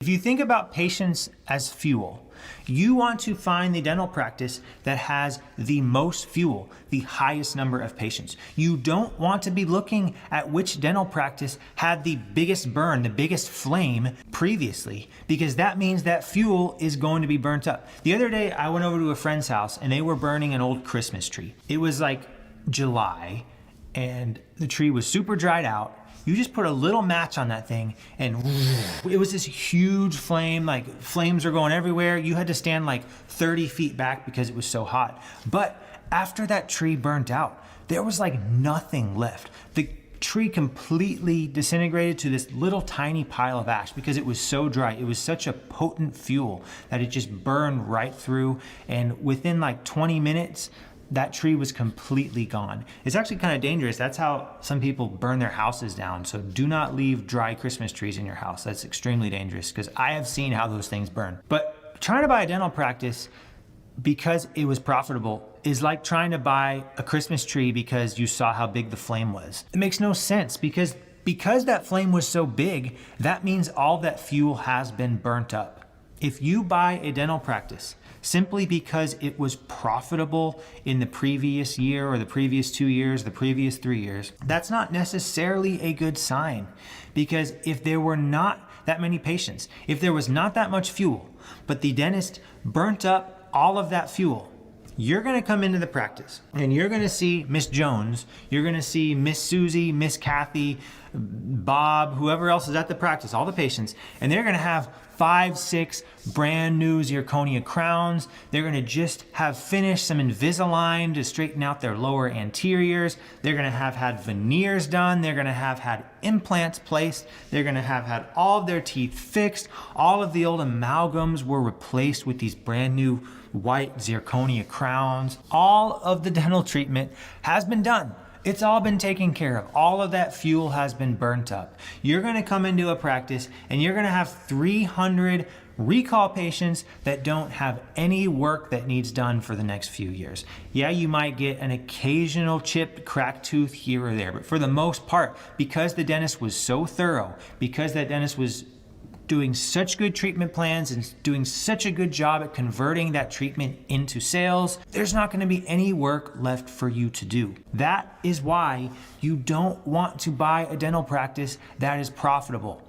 If you think about patients as fuel, you want to find the dental practice that has the most fuel, the highest number of patients. You don't want to be looking at which dental practice had the biggest burn, the biggest flame previously, because that means that fuel is going to be burnt up. The other day, I went over to a friend's house and they were burning an old Christmas tree. It was like July and the tree was super dried out. You just put a little match on that thing and it was this huge flame, like flames are going everywhere. You had to stand like 30 feet back because it was so hot. But after that tree burnt out, there was like nothing left. The tree completely disintegrated to this little tiny pile of ash because it was so dry. It was such a potent fuel that it just burned right through. And within like 20 minutes, that tree was completely gone. It's actually kind of dangerous. That's how some people burn their houses down. So do not leave dry Christmas trees in your house. That's extremely dangerous because I have seen how those things burn. But trying to buy a dental practice because it was profitable is like trying to buy a Christmas tree because you saw how big the flame was. It makes no sense because that flame was so big, that means all that fuel has been burnt up. If you buy a dental practice simply because it was profitable in the previous year or the previous 2 years, the previous 3 years, that's not necessarily a good sign. Because if there were not that many patients, if there was not that much fuel, but the dentist burnt up all of that fuel, you're gonna come into the practice and you're gonna see Miss Jones, you're gonna see Miss Susie, Miss Kathy, Bob, whoever else is at the practice, all the patients, and they're gonna have 5, 6 brand new zirconia crowns. They're gonna just have finished some Invisalign to straighten out their lower anteriors. They're gonna have had veneers done. They're gonna have had implants placed. They're gonna have had all of their teeth fixed. All of the old amalgams were replaced with these brand new white zirconia crowns. All of the dental treatment has been done. It's all been taken care of. All of that fuel has been burnt up. You're gonna come into a practice and you're gonna have 300 recall patients that don't have any work that needs done for the next few years. Yeah, you might get an occasional chipped, cracked tooth here or there, but for the most part, because the dentist was so thorough, because that dentist was doing such good treatment plans and doing such a good job at converting that treatment into sales, there's not gonna be any work left for you to do. That is why you don't want to buy a dental practice that is profitable.